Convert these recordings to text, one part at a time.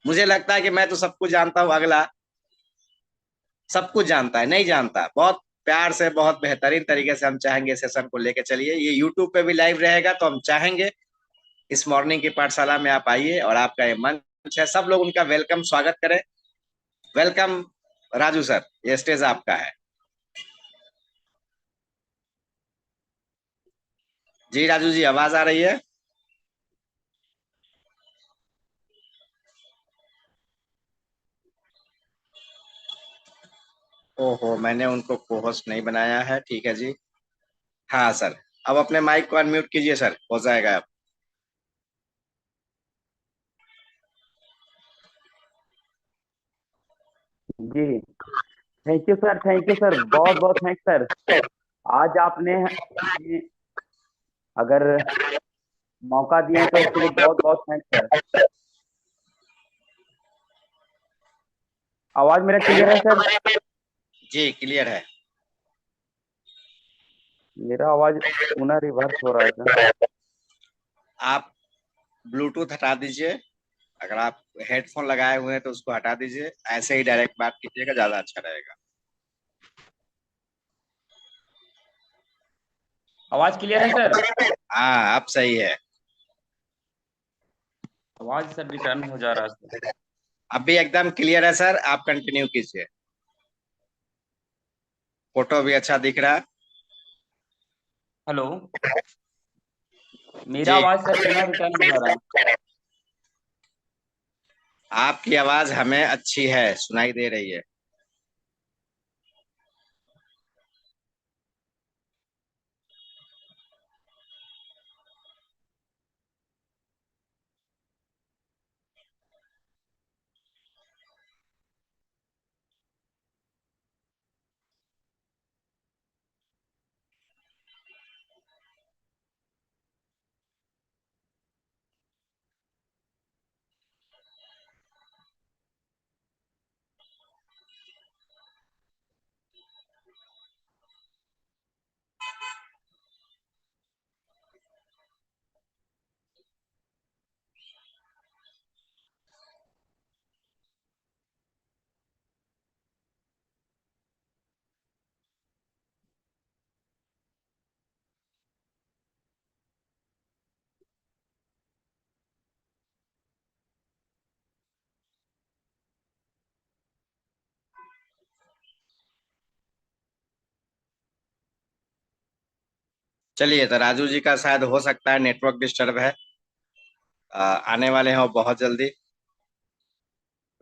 मुझे लगता है कि मैं तो सब कुछ जानता हूँ, अगला सब कुछ जानता है नहीं जानता। बहुत प्यार से, बहुत बेहतरीन तरीके से हम चाहेंगे सेशन को लेके चलिए। ये यूट्यूब पे भी लाइव रहेगा, तो हम चाहेंगे इस मॉर्निंग की पाठशाला में आप आइए और आपका ये मंच है, सब लोग उनका वेलकम स्वागत करें। वेलकम राजू सर, ये स्टेज आपका है। जी राजू जी, आवाज आ रही है? ओहो, मैंने उनको को होस्ट नहीं बनाया है, ठीक है जी। हाँ सर, अब अपने माइक को अनम्यूट कीजिए सर, हो जाएगा अब। जी। थैंक यू सर, बहुत बहुत थैंक्स सर। आज आपने हमें अगर मौका दिया है तो उसके लिए बहुत बहुत थैंक्स सर। आवाज मेरा क्लियर है सर? जी क्लियर है। मेरा आवाज पुनः रिवर्स हो रहा है सर। आप ब्लूटूथ हटा दीजिए, अगर आप हेडफोन लगाए हुए हैं तो उसको हटा दीजिए, ऐसे ही डायरेक्ट बात कीजिएगा, ज्यादा अच्छा रहेगा। आवाज क्लियर है सर? हाँ अब सही है। आवाज सर रिटर्न हो जा रहा है सर। अब भी एकदम क्लियर है सर, आप कंटिन्यू कीजिए। फोटो भी अच्छा दिख रहा है। हेलो। मेरा जी, आवाज सर पुनः रिटर्न हो जा रहा है। आपकी आवाज हमें अच्छी है, सुनाई दे रही है। चलिए, तो राजू जी का शायद हो सकता है नेटवर्क डिस्टर्ब है। आने वाले हैं वो बहुत जल्दी।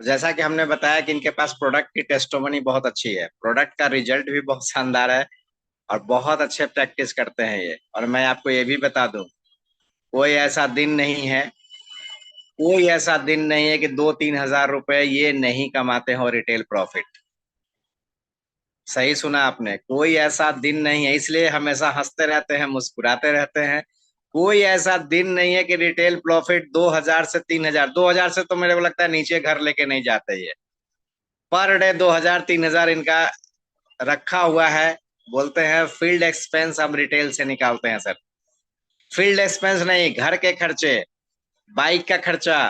जैसा कि हमने बताया कि इनके पास प्रोडक्ट की टेस्टोमनी बहुत अच्छी है, प्रोडक्ट का रिजल्ट भी बहुत शानदार है, और बहुत अच्छे प्रैक्टिस करते हैं ये। और मैं आपको ये भी बता दूं, कोई ऐसा दिन नहीं है, कोई ऐसा दिन नहीं है कि 2-3 हज़ार रुपए ये नहीं कमाते हो रिटेल प्रॉफिट। सही सुना आपने, कोई ऐसा दिन नहीं है, इसलिए हमेशा हंसते रहते हैं, मुस्कुराते रहते हैं। कोई ऐसा दिन नहीं है कि रिटेल प्रॉफिट 2,000 से 3,000, 2,000 से तो मेरे को लगता है नीचे घर लेके नहीं जाते ये। पर डे 2,000-3,000 इनका रखा हुआ है। बोलते हैं फील्ड एक्सपेंस हम रिटेल से निकालते हैं सर। फील्ड एक्सपेंस नहीं, घर के खर्चे, बाइक का खर्चा,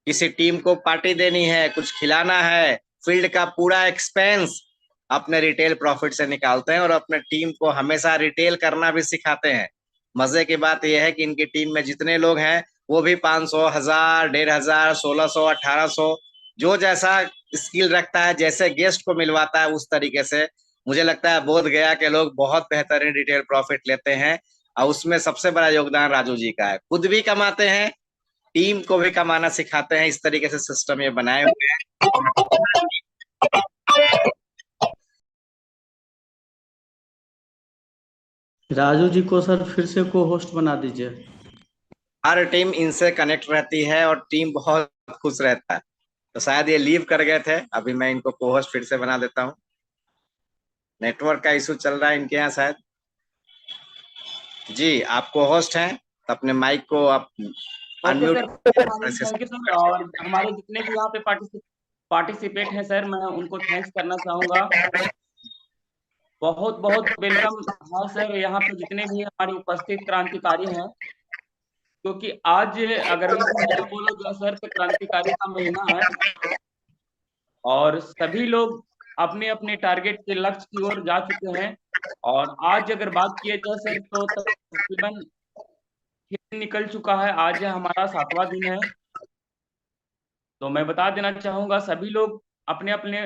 किसी टीम को पार्टी देनी है, कुछ खिलाना है, फील्ड का पूरा एक्सपेंस अपने रिटेल प्रॉफिट से निकालते हैं, और अपने टीम को हमेशा रिटेल करना भी सिखाते हैं। मजे की बात यह है कि इनकी टीम में जितने लोग हैं वो भी 500, 1,000, 1,500, 1,600, 1,800, जो जैसा स्किल रखता है, जैसे गेस्ट को मिलवाता है उस तरीके से। मुझे लगता है बोध गया के लोग बहुत बेहतरीन रिटेल प्रॉफिट लेते हैं, और उसमें सबसे बड़ा योगदान राजू जी का है। खुद भी कमाते हैं, टीम को भी कमाना सिखाते हैं, इस तरीके से सिस्टम ये बनाए हुए राजू जी को सर फिर से को होस्ट बना दीजिए। हैं। हर टीम इनसे कनेक्ट रहती है और टीम बहुत खुश रहता है। तो शायद ये लीव कर गए थे, अभी मैं इनको को होस्ट फिर से बना देता हूँ। नेटवर्क का इशू चल रहा है इनके यहाँ शायद। जी, आप को होस्ट हैं, तो अपने माइक को आप okay unmute sir, thank you sir. और हमारे जितने भी यहाँ पे पार्टिसिपेट हैं सर, मैं उनको थैंक्स करना चाहूंगा। बहुत बहुत वेलकम। हाँ सर, यहाँ पे जितने भी हमारे उपस्थित क्रांतिकारी हैं, क्योंकि आज अगर मैं सच बोलूं तो सर तो क्रांतिकारी का महीना है और सभी लोग अपने अपने टारगेट के लक्ष्य की ओर जा चुके हैं। और आज अगर बात किया जाए सर तो तकरीबन दिन निकल चुका है, आज हमारा 7वां दिन है। तो मैं बता देना चाहूंगा सभी लोग अपने अपने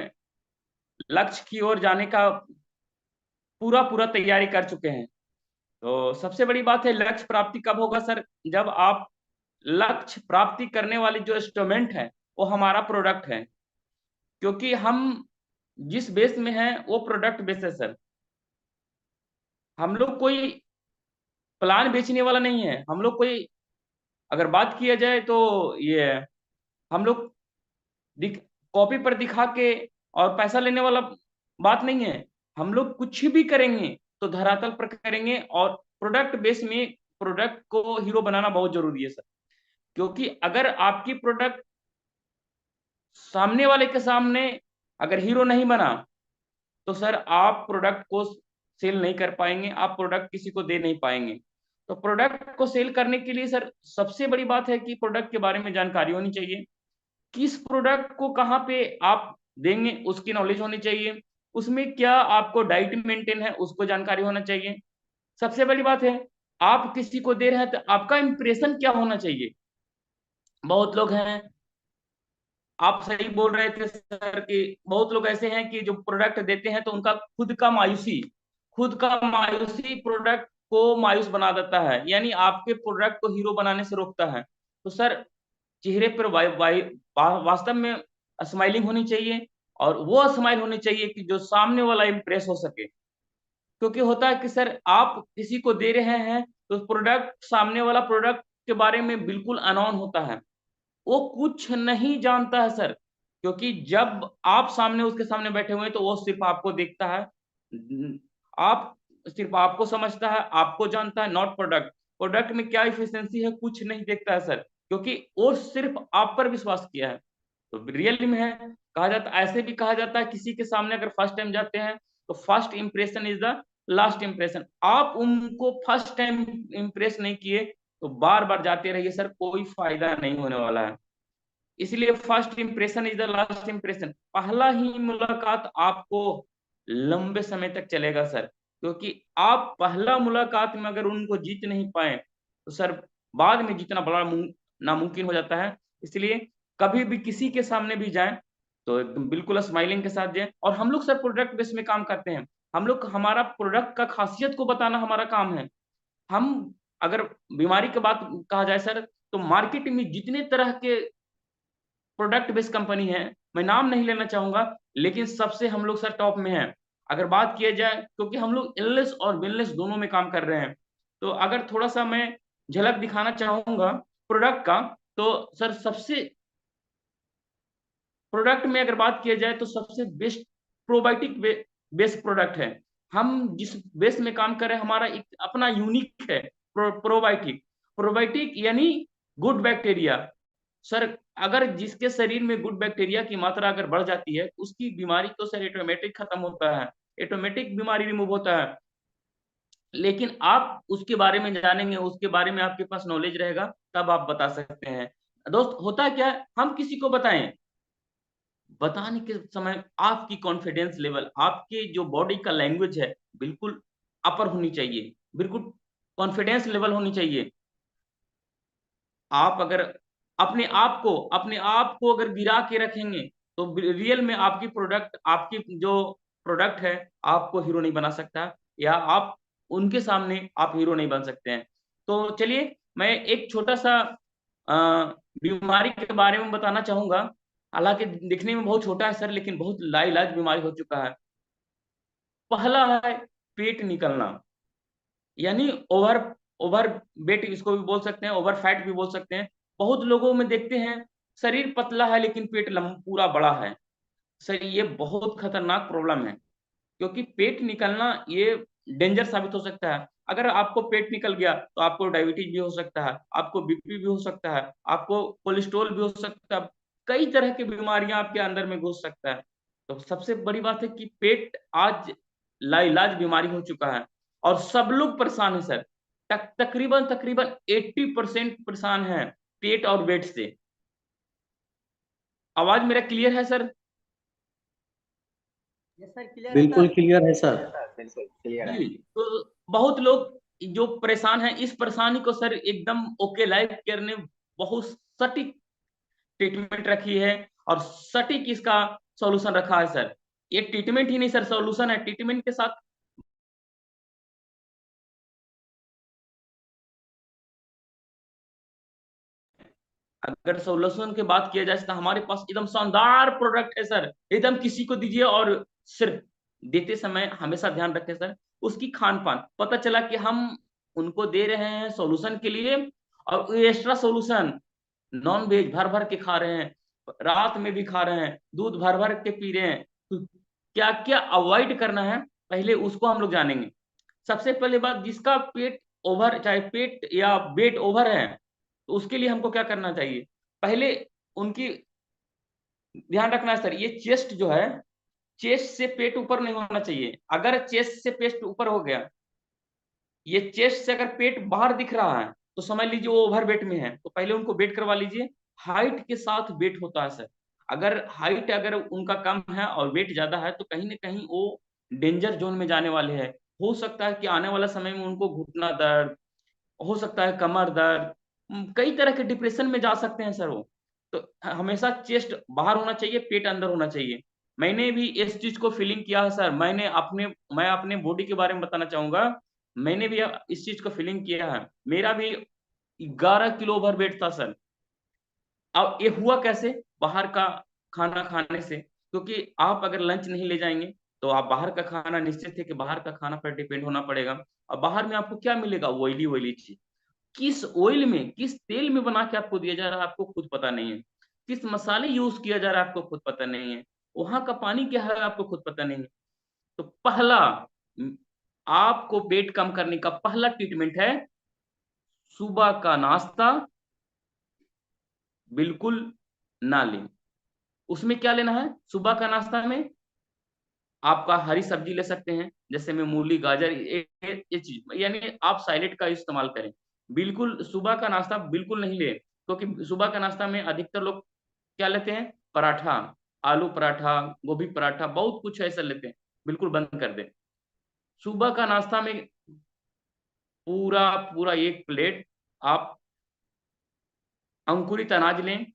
लक्ष्य की ओर जाने का पूरा पूरा तैयारी कर चुके हैं। तो सबसे बड़ी बात है लक्ष्य प्राप्ति कब होगा सर, जब आप लक्ष्य प्राप्ति करने वाली जो इंस्ट्रूमेंट है वो हमारा प्रोडक्ट है। क्योंकि हम जिस बेस में हैं वो प्रोडक्ट बेस है सर। हम लोग कोई प्लान बेचने वाला नहीं है, हम लोग कोई अगर बात किया जाए तो ये हम लोग कॉपी पर दिखा के और पैसा लेने वाला बात नहीं है। हम लोग कुछ भी करेंगे तो धरातल पर करेंगे और प्रोडक्ट बेस में प्रोडक्ट को हीरो बनाना बहुत जरूरी है सर। क्योंकि अगर आपकी प्रोडक्ट सामने वाले के सामने अगर हीरो नहीं बना तो सर आप प्रोडक्ट को सेल नहीं कर पाएंगे, आप प्रोडक्ट किसी को दे नहीं पाएंगे। तो प्रोडक्ट को सेल करने के लिए सर सबसे बड़ी बात है कि प्रोडक्ट के बारे में जानकारी होनी चाहिए, किस प्रोडक्ट को कहाँ पे आप देंगे उसकी नॉलेज होनी चाहिए, उसमें क्या आपको डाइट मेंटेन है उसको जानकारी होना चाहिए। सबसे बड़ी बात है आप किसी को दे रहे हैं तो आपका इंप्रेशन क्या होना चाहिए। बहुत लोग हैं, आप सही बोल रहे थे सर कि बहुत लोग ऐसे हैं कि जो प्रोडक्ट देते हैं तो उनका खुद का मायूसी प्रोडक्ट को मायूस बना देता है, यानी आपके प्रोडक्ट को हीरो बनाने से रोकता है। तो सर चेहरे पर वास्तव में स्माइलिंग होनी चाहिए और वो स्माइल होनी चाहिए कि जो सामने वाला इंप्रेस हो सके। क्योंकि होता है कि सर आप किसी को दे रहे हैं तो प्रोडक्ट सामने वाला प्रोडक्ट के बारे में बिल्कुल अननोन होता है, वो कुछ नहीं जानता है सर। क्योंकि जब आप सामने उसके सामने बैठे हुए हैं तो वो सिर्फ आपको देखता है, आप सिर्फ आपको समझता है, आपको जानता है, नॉट प्रोडक्ट। प्रोडक्ट में क्या इफिशिएंसी है कुछ नहीं देखता है सर, क्योंकि वो सिर्फ आप पर विश्वास किया है। तो रियल में है, कहा जाता ऐसे भी कहा जाता है किसी के सामने अगर फर्स्ट टाइम जाते हैं तो first impression is the last impression. आप उनको फर्स्ट टाइम इंप्रेस नहीं किए तो बार बार जाते रहिए सर, कोई फायदा नहीं होने वाला है। इसलिए first impression is the last impression, पहला ही मुलाकात आपको लंबे समय तक चलेगा सर। क्योंकि आप पहला मुलाकात में अगर उनको जीत नहीं पाए तो सर बाद में जीतना बड़ा नामुमकिन हो जाता है। इसलिए कभी भी किसी के सामने भी जाएं तो एकदम बिल्कुल स्माइलिंग के साथ जाएं। और हम लोग सर प्रोडक्ट बेस में काम करते हैं, हम लोग हमारा प्रोडक्ट का खासियत को बताना हमारा काम है। हम अगर बीमारी की बात कहा जाए सर तो मार्केट में जितने तरह के प्रोडक्ट बेस्ड कंपनी है, मैं नाम नहीं लेना चाहूंगा, लेकिन सबसे हम लोग सर टॉप में हैं। अगर बात किया जाए क्योंकि हम लोग इलनेस और वेलनेस दोनों में काम कर रहे हैं। तो अगर थोड़ा सा मैं झलक दिखाना चाहूंगा प्रोडक्ट का, तो सर सबसे प्रोडक्ट में अगर बात किया जाए तो सबसे बेस्ट प्रोबायोटिक बेस्ड प्रोडक्ट है। हम जिस बेस में काम कर रहे हैं हमारा एक अपना यूनिक है प्रोबायोटिक। प्रोबायोटिक यानी गुड बैक्टीरिया। सर अगर जिसके शरीर में गुड बैक्टीरिया की मात्रा अगर बढ़ जाती है उसकी बीमारी तो सर ऑटोमेटिक खत्म होता है, ऑटोमेटिक बीमारी रिमूव होता है। लेकिन आप उसके बारे में जानेंगे, उसके बारे में आपके पास नॉलेज रहेगा, तब आप बता सकते हैं। दोस्त होता क्या है, हम किसी को बताएं, बताने के समय आपकी कॉन्फिडेंस लेवल, आपके जो बॉडी का लैंग्वेज है बिल्कुल अपर होनी चाहिए, बिल्कुल कॉन्फिडेंस लेवल होनी चाहिए। आप अगर अपने आप को अगर गिरा के रखेंगे तो रियल में आपकी जो प्रोडक्ट है आपको हीरो नहीं बना सकता, या आप उनके सामने आप हीरो नहीं बन सकते हैं। तो चलिए मैं एक छोटा सा अ, बीमारी के बारे में बताना चाहूंगा। हालांकि दिखने में बहुत छोटा है सर लेकिन बहुत लाइलाज बीमारी हो चुका है। पहला है पेट निकलना, यानी ओवर ओवर वेट इसको भी बोल सकते हैं, ओवर फैट भी बोल सकते हैं। बहुत लोगों में देखते हैं शरीर पतला है लेकिन पेट पूरा बड़ा है। सर ये बहुत खतरनाक प्रॉब्लम है, क्योंकि पेट निकलना ये डेंजर साबित हो सकता है। अगर आपको पेट निकल गया तो आपको डायबिटीज भी हो सकता है, आपको बीपी भी हो सकता है, आपको कोलेस्ट्रॉल भी हो सकता है, कई तरह की बीमारियां आपके अंदर में घुस सकता है। तो सबसे बड़ी बात है कि पेट आज लाइलाज बीमारी हो चुका है और सब लोग परेशान है सर। तकरीबन तकरीबन 80% परेशान है पेट और वेट से। आवाज मेरा क्लियर है सर? बिल्कुल क्लियर है सर। बिल्कुल क्लियर है। जी, तो बहुत लोग जो परेशान हैं, इस परेशानी को सर एकदम ओके लाइफ केयर ने बहुत सटीक ट्रीटमेंट रखी है और सटीक इसका सॉल्यूशन रखा है सर। ये ट्रीटमेंट ही नहीं सर, सॉल्यूशन है। ट्रीटमेंट के साथ अगर सॉल्यूशन की बात किया जाए तो हमारे पास एकदम शानदार प्रोडक्ट है सर। एकदम किसी को दीजिए और सिर्फ देते समय हमेशा ध्यान रखें सर उसकी खान पान। पता चला कि हम उनको दे रहे हैं सॉल्यूशन के लिए और एक्स्ट्रा सॉल्यूशन नॉन वेज भर भर के खा रहे हैं, रात में भी खा रहे हैं, दूध भर भर के पी रहे हैं। तो क्या क्या अवॉइड करना है पहले उसको हम लोग जानेंगे। सबसे पहले बात, जिसका पेट ओवर, चाहे पेट या वेट ओवर है, तो उसके लिए हमको क्या करना चाहिए? पहले उनकी ध्यान रखना है सर, ये चेस्ट जो है, चेस्ट से पेट ऊपर नहीं होना चाहिए। अगर चेस्ट से पेट ऊपर हो गया, ये चेस्ट से अगर पेट बाहर दिख रहा है तो समझ लीजिए वो ओवर वेट में है। तो पहले उनको वेट करवा लीजिए। हाइट के साथ वेट होता है सर। अगर हाइट अगर उनका कम है और वेट ज्यादा है तो कहीं ना कहीं वो डेंजर जोन में जाने वाले हैं। हो सकता है कि आने वाला समय में उनको घुटना दर्द, हो सकता है कमर दर्द, कई तरह के डिप्रेशन में जा सकते हैं सर वो। तो हमेशा चेस्ट बाहर होना चाहिए, पेट अंदर होना चाहिए। मैंने भी इस चीज को फीलिंग किया है सर। मैं अपने बॉडी के बारे में बताना चाहूंगा। मैंने भी इस चीज को फीलिंग किया है। मेरा भी 11 किलो ओवर वेट था सर। अब ये हुआ कैसे? बाहर का खाना खाने से। क्योंकि आप अगर लंच नहीं ले जाएंगे तो आप बाहर का खाना, निश्चित है कि बाहर का खाना पर डिपेंड होना पड़ेगा। अब बाहर में आपको क्या मिलेगा? ऑयली ऑयली चीज। किस ऑयल में, किस तेल में बना के आपको दिया जा रहा है आपको खुद पता नहीं है। किस मसाले यूज किया जा रहा है आपको खुद पता नहीं है। वहां का पानी क्या है आपको खुद पता नहीं है। तो पहला आपको वेट कम करने का पहला ट्रीटमेंट है सुबह का नाश्ता बिल्कुल ना लें। उसमें क्या लेना है? सुबह का नाश्ता में आपका हरी सब्जी ले सकते हैं, जैसे में मूली, गाजर, ये चीज, यानी आप सैलेड का इस्तेमाल करें। बिल्कुल सुबह का नाश्ता बिल्कुल नहीं ले, क्योंकि सुबह का नाश्ता में अधिकतर लोग क्या लेते हैं? पराठा, आलू पराठा, गोभी पराठा, बहुत कुछ ऐसा लेते हैं। बिल्कुल बंद कर दें। सुबह का नाश्ता में पूरा पूरा एक प्लेट आप अंकुरित अनाज लें,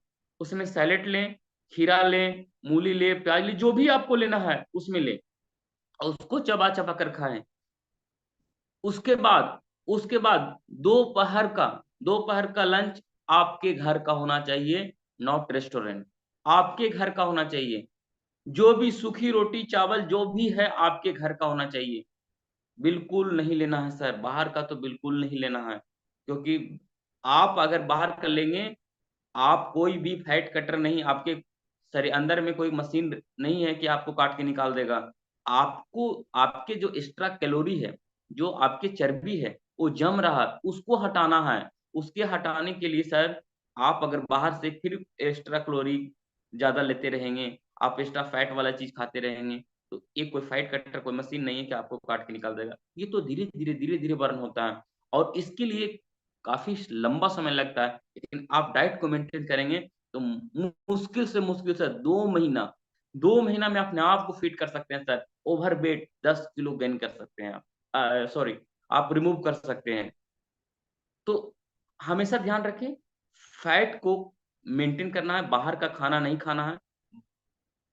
उसमें सैलेड लें, खीरा लें, मूली लें, प्याज लें, जो भी आपको लेना है उसमें लें और उसको चबा चबा कर खाएं। उसके बाद दोपहर का लंच आपके घर का होना चाहिए, नॉट रेस्टोरेंट। आपके घर का होना चाहिए। जो भी सूखी रोटी चावल जो भी है आपके घर का होना चाहिए। बिल्कुल नहीं लेना है सर, बाहर का तो बिल्कुल नहीं लेना है। क्योंकि आप अगर बाहर का लेंगे, आप कोई भी फैट कटर नहीं, आपके शरीर अंदर में कोई मशीन नहीं है कि आपको काट के निकाल देगा। आपको आपके जो एक्स्ट्रा कैलोरी है, जो आपके चर्बी है, वो जम रहा है, उसको हटाना है। उसके हटाने के लिए सर, आप अगर बाहर से फिर एक्स्ट्रा कैलोरी ज्यादा लेते रहेंगे, आप एक्स्ट्रा फैट वाला चीज खाते रहेंगे, तो ये कोई फैट कटर, कोई मशीन नहीं है कि आपको काट के निकाल देगा। ये तो धीरे धीरे बर्न होता है और इसके लिए काफी लंबा समय लगता है। लेकिन आप डाइट को मेंटेन करेंगे तो मुश्किल से 2 महीना में अपने आप को फिट कर सकते हैं sir. Over weight 10 kilo gain कर सकते हैं आप, सॉरी, आप रिमूव कर सकते हैं। तो हमेशा ध्यान रखें, फैट को मेंटेन करना है, बाहर का खाना नहीं खाना है।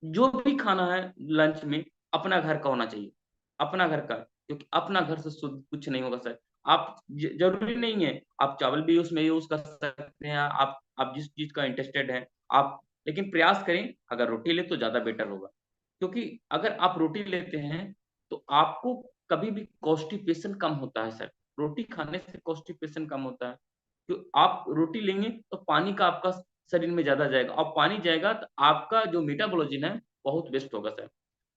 जो भी खाना है लंच में अपना घर का होना चाहिए, अपना घर का। क्योंकि अपना घर से शुद्ध कुछ नहीं होगा सर। आप जरूरी नहीं है आप चावल भी उसमें यूज कर सकते हैं, आप जिस चीज का इंटरेस्टेड है आप, लेकिन प्रयास करें अगर रोटी ले तो ज्यादा बेटर होगा। क्योंकि अगर आप रोटी लेते हैं तो आपको कभी भी कॉन्स्टिपेशन कम होता है सर। रोटी खाने से कॉन्स्टिपेशन कम होता है। तो आप रोटी लेंगे तो पानी का आपका शरीर में ज्यादा जाएगा और पानी जाएगा तो आपका जो मेटाबॉलिज्म है बहुत बेस्ट होगा सर।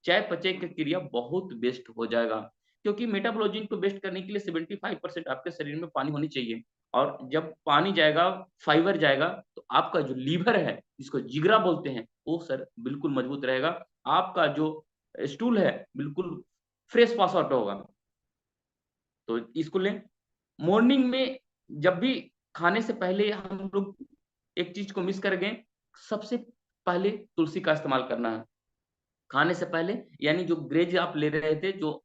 चय पचय की क्रिया बहुत बेस्ट हो जाएगा। क्योंकि मेटाबॉलिज्म को बेस्ट करने के लिए 75% आपके शरीर में पानी होनी चाहिए। और जब पानी जाएगा, फाइबर जाएगा, तो आपका जो लीवर है, जिसको जिगरा बोलते हैं, वो सर बिल्कुल मजबूत रहेगा। आपका जो स्टूल है बिल्कुल फ्रेश पास आउट होगा। तो इसको लें। मॉर्निंग में जब भी खाने से पहले हम लोग एक चीज को मिस कर गए, सबसे पहले तुलसी का इस्तेमाल करना है खाने से पहले। यानी जो ग्रेज आप ले रहे थे, जो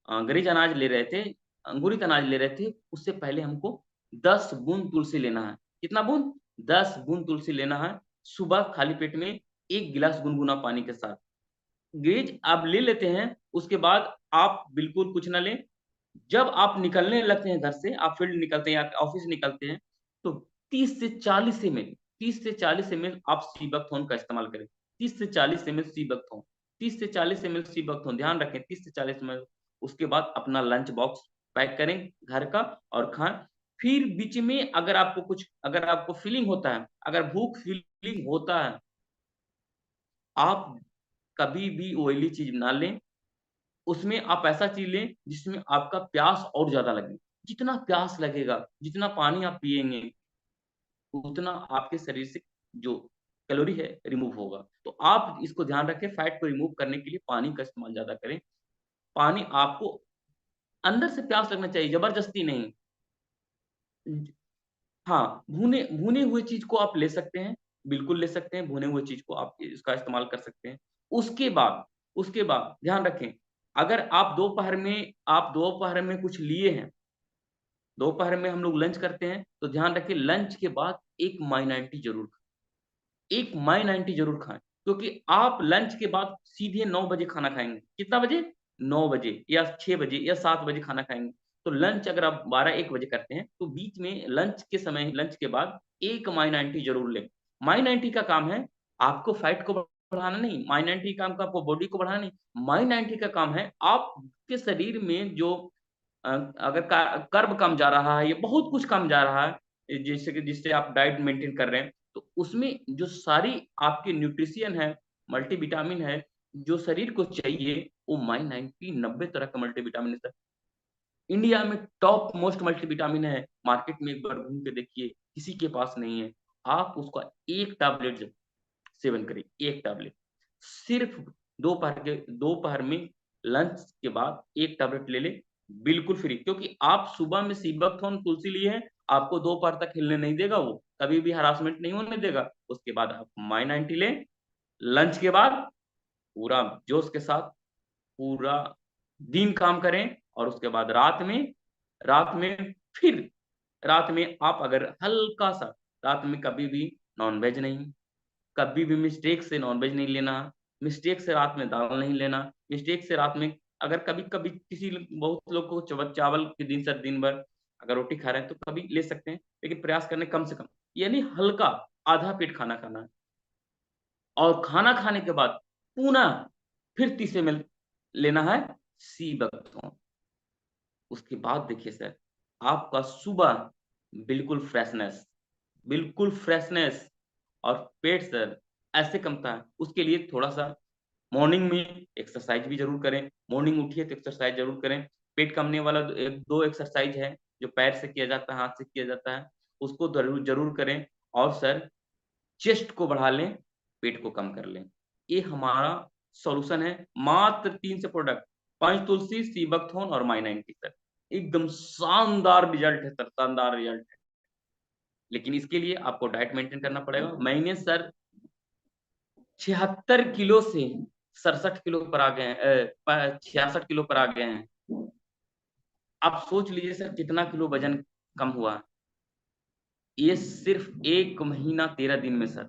ग्रेज अनाज ले रहे थे, अंकुरित अनाज ले रहे थे, उससे पहले हमको 10 बूंद तुलसी लेना है। कितना बूंद? 10 बूंद तुलसी लेना है। सुबह खाली पेट में 1 गिलास गुनगुना पानी के साथ। ग्रेज आप ले लेते हैं, उसके बाद आप बिल्कुल कुछ ना लें। जब आप निकलने लगते हैं घर से, आप फील्ड निकलते हैं या ऑफिस निकलते हैं, तो 30 से 40 ml 30 से 40 ml आप सीबकथॉर्न का इस्तेमाल करें। 30 से 40 ml सीबकथॉर्न, 30 से 40 ml सीबकथॉर्न, ध्यान रखें 30 से 40 ml। उसके बाद अपना लंच बॉक्स पैक करें घर का और खाएं। फिर बीच में अगर आपको फीलिंग होता है, अगर भूख फीलिंग होता है, आप कभी भी ऑयली चीज ना लें। उसमें आप ऐसा चीज लें जिसमें आपका प्यास और ज्यादा लगे। जितना प्यास लगेगा, जितना पानी आप पिएंगे, उतना आपके शरीर से जो कैलोरी है रिमूव होगा। तो आप इसको ध्यान रखें, फैट को रिमूव करने के लिए पानी का इस्तेमाल ज्यादा करें। पानी आपको अंदर से प्यास लगना चाहिए, जबरदस्ती नहीं। हाँ, भुने भुने हुए चीज को आप ले सकते हैं, बिल्कुल ले सकते हैं, भुने हुए चीज को आप इसका इस्तेमाल कर सकते हैं। उसके बाद ध्यान रखें, अगर आप दोपहर में कुछ लिए हैं, दोपहर में हम लोग लंच करते हैं, तो ध्यान रखें लंच के बाद एक माई 90 जरूर खाएं। एक माई 90 जरूर खाएं, क्योंकि आप लंच के बाद सीधे 9 बजे खाना खाएंगे। कितना बजे? 9 बजे या 6 बजे या 7 बजे खाना खाएंगे। तो लंच अगर आप 12-1 बजे करते हैं, तो बीच में लंच के बाद एक माई 90 जरूर लें। माई 90 का काम है आपको फैट को बढ़ाना नहीं, माई 90 का काम का आपको बॉडी को बढ़ाना नहीं। माई 90 का काम है आपके शरीर में जो अगर कर्ब कम जा रहा है, ये बहुत कुछ कम जा रहा है, जैसे कि जिससे आप डाइट मेंटेन कर रहे हैं, तो उसमें जो सारी आपकी न्यूट्रिशियन है, मल्टीविटामिन है, जो शरीर को चाहिए, वो माई 90 90 तरह का मल्टीविटामिन है। इंडिया में टॉप मोस्ट मल्टीविटामिन है, मार्केट में एक बार घूम के देखिए, किसी के पास नहीं है। आप उसका एक टैबलेट सेवन करें, एक टैबलेट सिर्फ दोपहर में लंच के बाद एक टैबलेट ले ले, बिल्कुल फ्री। क्योंकि आप सुबह में सीबकथॉर्न तुलसी लिए हैं, आपको दोपहर तक हिलने नहीं देगा, वो कभी भी हरासमेंट नहीं होने देगा। उसके बाद आप माई 90 लें, लंच के बाद पूरा जोश के साथ पूरा दिन काम करें, और उसके बाद रात में फिर रात में आप अगर हल्का सा, रात में कभी भी नॉनवेज नहीं, कभी भी मिस्टेक से नॉनवेज नहीं लेना, मिस्टेक से रात में दाल नहीं लेना, मिस्टेक से रात में अगर कभी कभी बहुत लोग को चावल के दिन सर दिन भर अगर रोटी खा रहे हैं तो कभी ले सकते हैं, लेकिन प्रयास करने कम से कम, यानी हल्का आधा पेट खाना खाना है। और खाना खाने के बाद पुनः फिर 30 ml लेना है सीबकथॉर्न। उसके बाद देखिए सर, आपका सुबह बिल्कुल फ्रेशनेस, बिल्कुल फ्रेशनेस, और पेट सर ऐसे कमता है। उसके लिए थोड़ा सा मॉर्निंग में एक्सरसाइज भी जरूर करें। मॉर्निंग उठिए तो एक्सरसाइज जरूर करें। पेट कमने वाला एक दो एक्सरसाइज है, जो पैर से किया जाता है, हाथ से किया जाता है, उसको जरूर जरूर करें। और सर चेस्ट को बढ़ा लें, पेट को कम कर लें। ये हमारा सॉल्यूशन है। मात्र 3 से प्रोडक्ट, पंच तुलसी, सीबकथॉर्न और माई 90 सर। एकदम शानदार रिजल्ट है सर, शानदार रिजल्ट है। लेकिन इसके लिए आपको डाइट मेंटेन करना पड़ेगा। मैंने सर 76 किलो से 67 किलो पर आ गए हैं, 66 किलो पर आ गए हैं। आप सोच लीजिए सर कितना किलो वजन कम हुआ। ये सिर्फ 1 महीना 13 दिन में सर,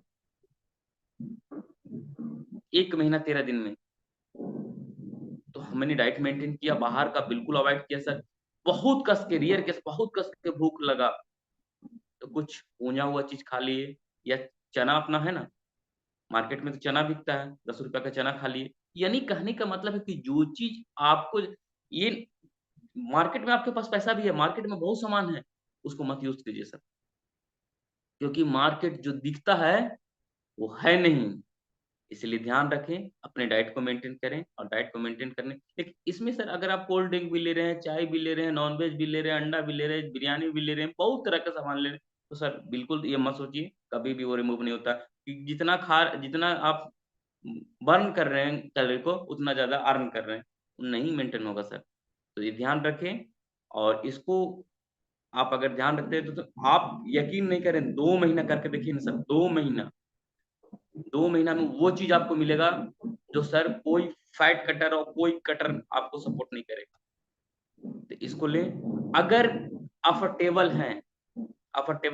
1 महीना 13 दिन में। तो हमने डाइट मेंटेन किया, बाहर का बिल्कुल अवॉइड किया सर। बहुत कस के रियर केस, बहुत कस के भूख लगा तो कुछ भुना हुआ चीज खा लिए, या चना अपना है ना, मार्केट में तो चना बिकता है, 10 रुपए का चना खा लिए। यानी कहने का मतलब है कि जो चीज आपको, ये मार्केट में आपके पास पैसा भी है, मार्केट में बहुत सामान है, उसको मत यूज कीजिए सर। क्योंकि मार्केट जो दिखता है वो है नहीं। इसलिए ध्यान रखें, अपने डाइट को मेंटेन करें, और डाइट को मेंटेन करने, लेकिन इसमें सर अगर आप कोल्ड ड्रिंक भी ले रहे हैं, चाय भी ले रहे हैं, नॉनवेज भी ले रहे हैं, अंडा भी ले रहे हैं, बिरयानी भी ले रहे हैं, बहुत तरह का सामान ले रहे हैं, तो सर बिल्कुल ये मत सोचिए कभी भी वो रिमूव नहीं होता। कि जितना आप बर्न कर रहे हैं कैलोरी को, उतना ज्यादा अर्न कर रहे हैं, नहीं मेंटेन होगा सर। तो ये ध्यान रखें, और इसको आप अगर ध्यान रखते हैं तो आप यकीन नहीं करें, 2 महीना करके देखिए ना सर, 2 महीना में वो चीज आपको मिलेगा जो सर कोई फैट कटर और कोई कटर आपको सपोर्ट नहीं करेगा। तो इसको ले, अगर अफर्टेबल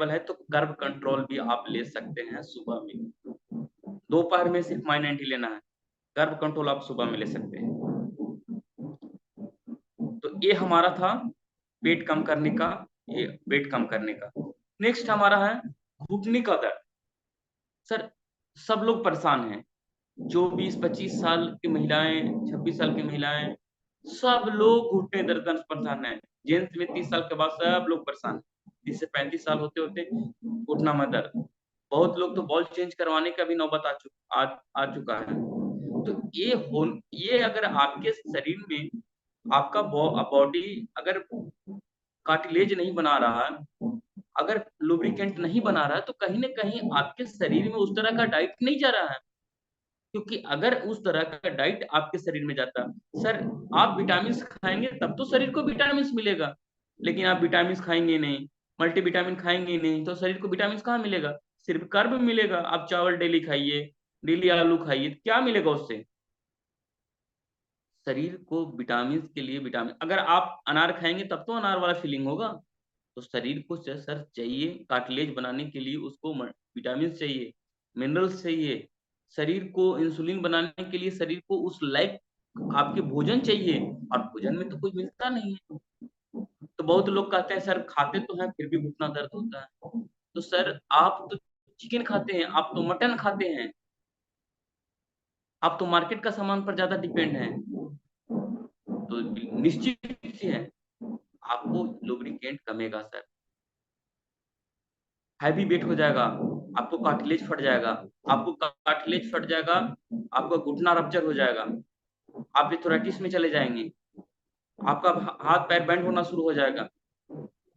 है तो कर्व कंट्रोल भी आप ले सकते हैं सुबह में। दोपहर में सिर्फ माइनॉरिटी लेना है, कर्व कंट्रोल आप सुबह में ले सकते हैं। तो ये हमारा था पेट कम करने का, ये वेट कम करने का। नेक्स्ट हमारा है घुटने का दर्द। सर सब लोग परेशान हैं, जो 20-25 साल की महिलाएं, 26 साल की महिलाएं, सब लोग घुटने दर्द से परेशान है। जेंट्स में 30 साल के बाद सब लोग परेशान है। 30 से 35 साल होते होते घुटना में दर्द। बहुत लोग तो बॉल चेंज करवाने का भी नौबत आ चुका है। तो ये अगर आपके शरीर में आपका बॉडी अगर कार्टिलेज नहीं बना रहा है, अगर लुब्रिकेंट नहीं बना रहा है, तो कहीं ना कहीं आपके शरीर में उस तरह का डाइट नहीं जा रहा है। क्योंकि अगर उस तरह का डाइट आपके शरीर में जाता, सर आप विटामिन खाएंगे तब तो शरीर को विटामिन मिलेगा, लेकिन आप विटामिन खाएंगे नहीं, मल्टीविटामिन खाएंगे नहीं, तो शरीर को विटामिन कहाँ मिलेगा? सिर्फ कार्ब मिलेगा। आप चावल डेली खाइए, डेली आलू खाइए, क्या मिलेगा उससे? शरीर को विटामिन के लिए विटामिन, अगर आप अनार खाएंगे तब तो अनार वाला फीलिंग होगा। तो शरीर को सर चाहिए कार्टिलेज बनाने के लिए, उसको विटामिन चाहिए, मिनरल्स चाहिए। शरीर को इंसुलिन बनाने के लिए शरीर को उस लाइक आपके भोजन चाहिए, और भोजन में तो कुछ मिलता नहीं है। तो बहुत लोग कहते हैं सर खाते तो हैं फिर भी घुटना दर्द होता है। तो सर आप तो चिकन खाते हैं, आप तो मटन खाते हैं, आप तो मार्केट का सामान पर ज्यादा डिपेंड है, तो निश्चित ही है आपको लुब्रिकेंट कमेगा सर, हैवी वेट हो जाएगा, आपको कार्टिलेज फट जाएगा, आपका घुटना रप्चर हो जाएगा, आप एथोराइटिस में चले जाएंगे, आपका हाथ पैर बैंड होना शुरू हो जाएगा।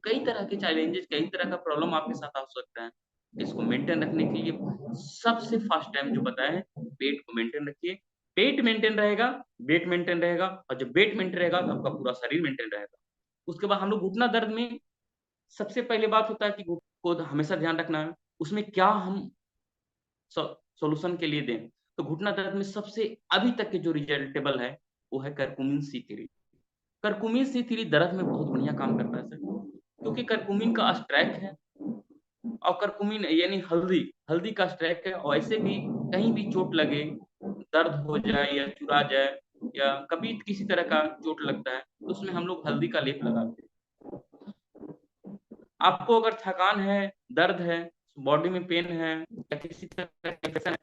कई तरह के चैलेंजेस, कई तरह का प्रॉब्लम आपके साथ आ सकता है। इसको मेंटेन रखने के लिए सबसे फास्ट टाइम जो बताया है, पेट को मेंटेन रखिए। पेट मेंटेन रहेगा, वेट मेंटेन रहेगा, और जब वेट मेंटेन रहेगा तो आपका पूरा शरीर मेंटेन रहेगा। उसके बाद हम लोग घुटना दर्द में सबसे पहले बात होता है कि को हमेशा ध्यान रखना है उसमें क्या हम सॉल्यूशन के लिए दें। तो घुटना दर्द में सबसे अभी तक के जो रिजल्टेबल है वो है करकुमिन C3। करकुमिन C3 दर्द में बहुत बढ़िया काम करता है सर, क्योंकि करकुमिन का एक्सट्रैक्ट है, और करकुमिन यानी हल्दी, हल्दी का एक्सट्रैक्ट है। और ऐसे भी कहीं भी चोट लगे, दर्द हो जाए या चुरा जाए, या कभी किसी तरह का चोट लगता है, तो उसमें हम लोग हल्दी का लेप लगाते हैं। आपको अगर थकान है, दर्द है, बॉडी में पेन है, या किसी तरह का इन्फेक्शन है,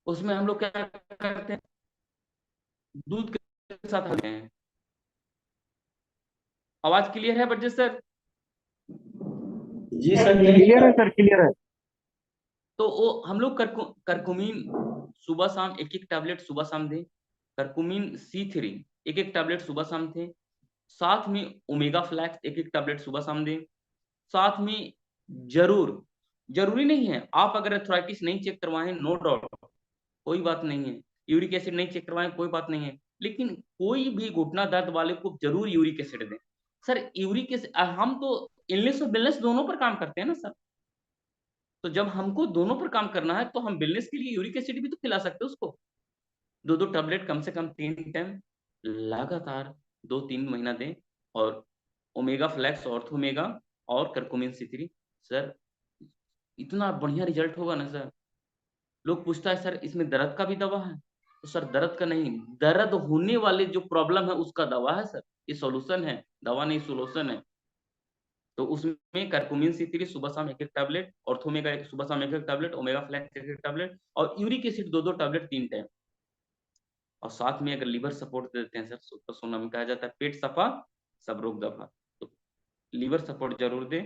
उसमें हम लोग क्या करते हैं, दूध के साथ हल्दी हैं। आवाज क्लियर है बच्चे सर? जी सर क्लियर है सर, क्लियर है। तो वो हम लोग करकुमिन सुबह शाम एक एक टैबलेट सुबह शाम दें। करकुमिन C3 एक एक टैबलेट सुबह शाम दें। साथ में ओमेगा फ्लैक्स एक एक टैबलेट सुबह शाम दें। साथ में जरूरी नहीं है आप अगर एथराइटिस नहीं चेक करवाएं, नो डाउट, कोई बात नहीं है, यूरिक एसिड नहीं चेक करवाएं, कोई बात नहीं है, लेकिन कोई भी घुटना दर्द वाले को जरूर यूरिक एसिड दें। सर यूरिक एसिड, हम तो इलनेस और वेलनेस दोनों पर काम करते हैं ना सर, तो जब हमको दोनों पर काम करना है तो हम वेलनेस के लिए यूरिक एसिड भी तो खिला सकते हैं उसको। 2 टैबलेट कम से कम 3 टाइम लगातार 2-3 महीना दें। और ओमेगा फ्लैक्स, ऑर्थोमेगा और करकुमिन C3, सर इतना बढ़िया रिजल्ट होगा ना सर। लोग पूछता है सर इसमें दर्द का भी दवा है? तो सर दर्द का नहीं, दर्द होने वाले जो प्रॉब्लम है उसका दवा है सर, ये सॉल्यूशन है, दवा नहीं सॉल्यूशन है। तो उसमें करकुमिन C3 सुबह शाम एक एक टैबलेट, ऑर्थोमेगा सुबह शाम एक एक टैबलेट, ओमेगा फ्लैक्स एक एक टैबलेट, और यूरिक एसिड 2 टैबलेट 3 टाइम। और साथ में अगर लीवर सपोर्ट देते हैं सर, तो सोना में कहा जाता है पेट सफा सब रोग दफा, तो लीवर सपोर्ट जरूर दे।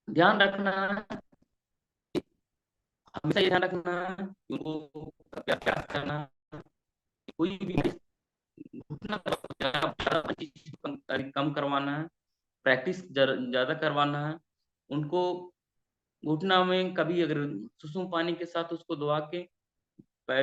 ध्यान रखना, हमेशा ये ध्यान रखना कि उनको अभ्यास करना, कोई भी घुटना कम करवाना है, प्रैक्टिस ज्यादा करवाना है उनको। घुटना में कभी अगर सुसुम पानी के साथ उसको धुआ के,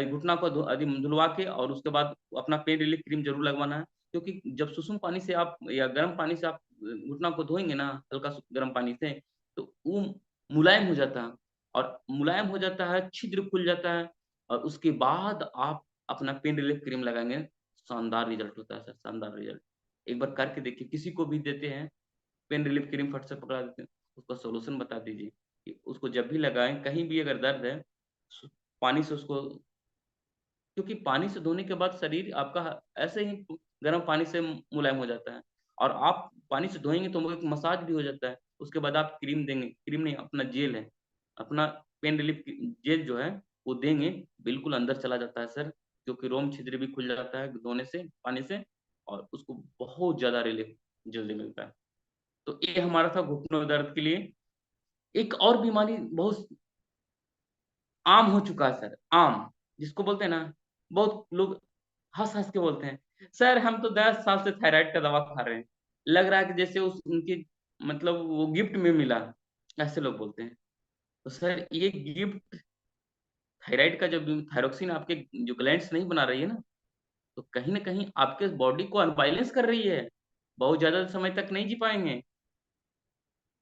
घुटना को धुलवा के, और उसके बाद अपना पेन रिलीफ क्रीम जरूर लगवाना है। क्योंकि जब सुसुम पानी से आप या गर्म पानी से आप घुटना को धोएंगे ना हल्का गर्म पानी से, तो वो मुलायम हो जाता है, और मुलायम हो जाता है, छिद्र खुल जाता है, और उसके बाद आप अपना पेन रिलीफ क्रीम लगाएंगे, शानदार रिजल्ट होता है सर, शानदार रिजल्ट। एक बार करके देखिए, किसी को भी देते हैं पेन रिलीफ क्रीम, फट से पकड़ा देते हैं, उसका सॉल्यूशन बता दीजिए कि उसको जब भी लगाएं, कहीं भी अगर दर्द है, पानी से उसको, क्योंकि पानी से धोने के बाद शरीर आपका ऐसे ही गर्म पानी से मुलायम हो जाता है, और आप पानी से धोएंगे तो एक मसाज भी हो जाता है, उसके बाद आप क्रीम देंगे, क्रीम नहीं, अपना जेल है, अपना पेन रिलीफ जेल जो है वो देंगे, बिल्कुल अंदर चला जाता है सर, क्योंकि रोम छिद्र भी खुल जाता है धोने से, पानी से, और उसको बहुत ज्यादा रिलीफ जल्दी मिलता है। तो ये हमारा था घुटनों दर्द के लिए। एक और बीमारी बहुत आम हो चुका है सर, आम, जिसको बोलते हैं ना, बहुत लोग हंस हंस के बोलते हैं, सर हम तो 10 साल से थायराइड का दवा खा रहे हैं, लग रहा है कि जैसे उस उनकी मतलब वो गिफ्ट में मिला, ऐसे लोग बोलते हैं। तो सर ये गिफ्ट, थायराइड का जब थायरोक्सिन आपके जो ग्लैंड्स नहीं बना रही है ना, तो कहीं ना कहीं आपके बॉडी को अनबैलेंस कर रही है, बहुत ज्यादा समय तक नहीं जी पाएंगे,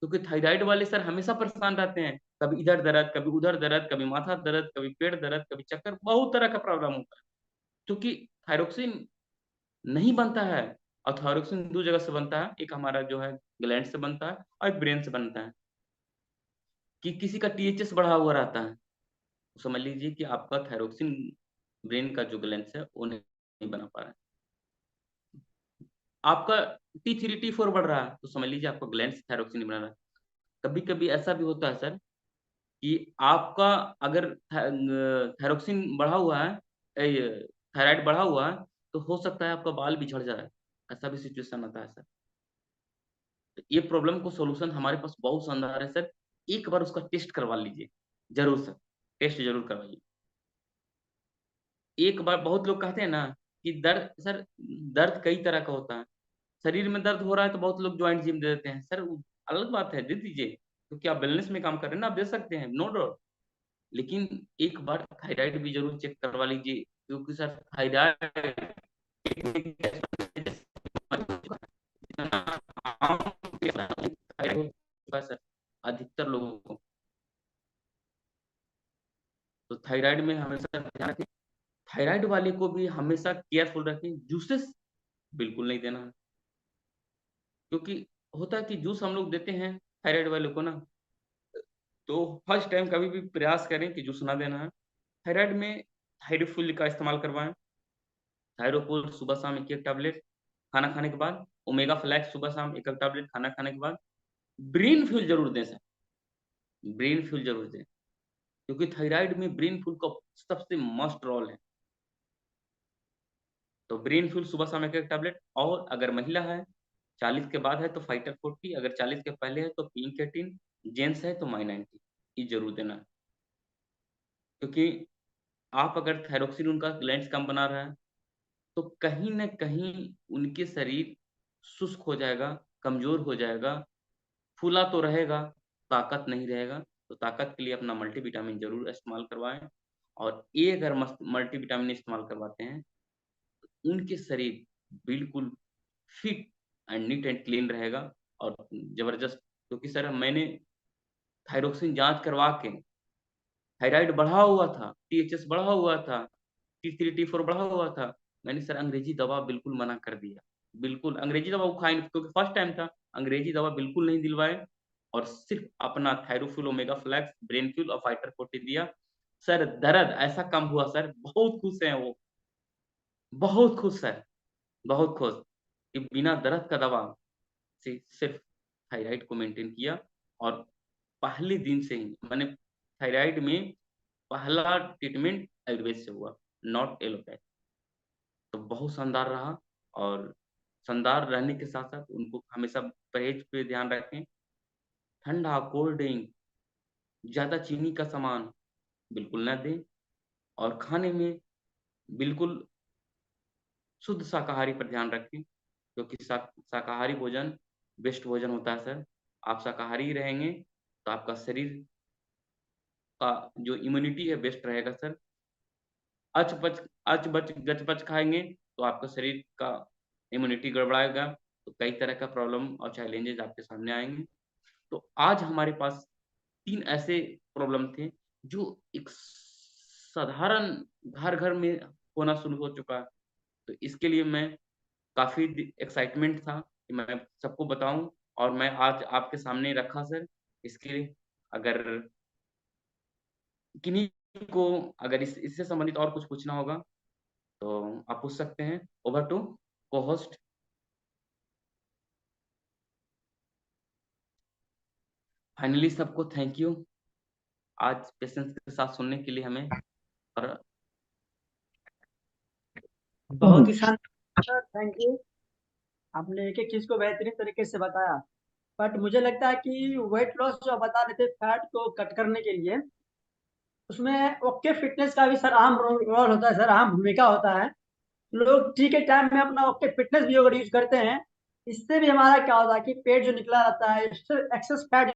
क्योंकि थायराइड वाले सर हमेशा परेशान रहते हैं, कभी इधर दर्द, कभी उधर दर्द, कभी माथा दर्द, कभी पेट दर्द, कभी चक्कर, बहुत तरह का प्रॉब्लम होता है, क्योंकि थायरोक्सिन नहीं बनता है। और थायरोक्सिन दो जगह से बनता है, एक हमारा जो है ग्लैंड से बनता है, और एक ब्रेन से बनता है। कि किसी का टीएचएस बढ़ा हुआ रहता है, तो समझ लीजिए कि आपका थायरोक्सिन ब्रेन का जो ग्लैंड है वो नहीं बना पा रहा है। आपका T3 T4 बढ़ रहा है, तो समझ लीजिए आपका ग्लैंड से थायरोक्सिन नहीं बना रहा है। कभी कभी ऐसा भी होता है सर कि आपका अगर थायरोक्सिन बढ़ा हुआ है, थायराइड बढ़ा हुआ है, तो हो सकता है आपका बाल भी झड़ जाए, ऐसा भी सिचुएशन आता है सर। तो ये प्रॉब्लम को सॉल्यूशन हमारे पास बहुत शानदार है सर, एक बार उसका टेस्ट करवा लीजिए, जरूर सर, टेस्ट जरूर करवाइए एक बार। बहुत लोग कहते हैं ना कि दर्द, सर दर्द कई तरह का होता है, शरीर में दर्द हो रहा है तो बहुत लोग ज्वाइंट जिम दे देते हैं, सर वो अलग बात है, दे दीजिए, क्योंकि आप वेलनेस में काम कर रहे हैं ना, आप दे सकते हैं, नो डाउट। लेकिन एक बार थायराइड भी जरूर चेक करवा लीजिए, क्योंकि सर थायराइड सर अधिकतर लोगों को, तो थायराइड में हमेशा ध्यान रखें, थायराइड वाले को भी हमेशा केयरफुल रखें, जूसेस बिल्कुल नहीं देना है, क्योंकि होता है कि जूस हम लोग देते हैं थायराइड वाले को ना, तो फर्स्ट टाइम कभी भी प्रयास करें कि जूस ना देना है। थायराइड में थायरोफिल का इस्तेमाल करवाएं, थायरोफिल सुबह शाम एक एक टैबलेट खाना खाने के बाद, ओमेगा फ्लैक्स सुबह शाम एक एक टैबलेट खाना खाने के बाद, ब्रेन फ्यूल जरूर दें सर, ब्रेन फ्यूल जरूर दें, क्योंकि थायराइड में ब्रेन फ्यूल का सबसे मस्ट रोल है। तो ब्रेन फ्यूल सुबह शाम एक एक टैबलेट, और अगर महिला है 40 के बाद है तो फाइटर 40, अगर 40 के पहले है तो पिंक 18, जेंट्स है तो माई 90, ये जरूर देना है। क्योंकि आप अगर थायरोक्सिन उनका ग्लैंड्स कम बना रहा है, तो कहीं न कहीं उनके शरीर शुष्क हो जाएगा, कमज़ोर हो जाएगा, फूला तो रहेगा, ताकत नहीं रहेगा। तो ताकत के लिए अपना मल्टीविटामिन ज़रूर इस्तेमाल करवाएँ, और ये अगर मस्त मल्टीविटामिन इस्तेमाल करवाते हैं, तो उनके शरीर बिल्कुल fit and neat and clean रहेगा, और ज़बरदस्त। क्योंकि सर मैंने थायरोक्सिन जाँच करवा के, थायराइड बढ़ा हुआ था, टीएचएस बढ़ा हुआ था, T3 T4 बढ़ा हुआ था। मैंने सर अंग्रेजी दवा बिल्कुल मना कर दिया। बिल्कुल अंग्रेजी दवा वो खाए नहीं, क्योंकि फर्स्ट टाइम था, अंग्रेजी दवा बिल्कुल नहीं दिलवाए, और सिर्फ़ अपना थायरोफिल, ओमेगा फ्लैक्स, ब्रेन फ्यूल और फाइटर 40 दिया। सर दर्द ऐसा कम हुआ सर, बहुत खुश हैं वो, बहुत खुश है, बहुत खुश, कि बिना दर्द का दवा से सिर्फ़ थायराइड को मेंटेन किया, और पहले दिन से ही मैंने थायराइड में पहला ट्रीटमेंट आयुर्वेद से हुआ, नॉट एलोपैथ। तो बहुत शानदार रहा, और शानदार रहने के साथ-साथ उनको हमेशा परहेज पे ध्यान रखें। ठंडा, कोल्ड ड्रिंक, ज़्यादा चीनी का सामान बिल्कुल ना दें, और खाने में बिल्कुल शुद्ध शाकाहारी पर ध्यान रखें, क्योंकि शाकाहारी भोजन बेस्ट भोजन होता है सर। आप शाकाहारी ही रहेंगे, तो आपका शरीर का जो इम्यूनिटी है बेस्ट रहेगा सर। अच-पच अच-बच, गच-पच खाएँगे, तो आपका शरीर का इम्यूनिटी गड़बड़ाएगा, तो कई तरह का प्रॉब्लम और चैलेंजेस आपके सामने आएंगे। तो आज हमारे पास 3 ऐसे प्रॉब्लम थे जो एक साधारण घर-घर में होना शुरू हो चुका है। तो इसके लिए मैं काफ़ी एक्साइटमेंट था कि मैं सबको बताऊँ और मैं आज आपके सामने रखा सर। इसके लिए अगर किन्हीं को अगर इससे संबंधित और कुछ पूछना होगा तो आप पूछ सकते हैं। Over to cohost. फाइनली सबको थैंक यू आज पेशेंस के साथ सुनने के लिए हमें। और बहुत ही शानदार, थैंक यू। आपने एक-एक चीज़ को बेहतरीन तरीके से बताया। बट मुझे लगता है कि वेट लॉस जो आप बता रहे थे फैट को कट करने के लिए, उसमें ओके फिटनेस का भी सर अहम रोल होता है सर, अहम भूमिका होता है। लोग ठीक है टाइम में अपना ओके फिटनेस भी अगर यूज़ करते हैं, इससे भी हमारा क्या होता है कि पेट जो निकला रहता है, एक्सेस फैट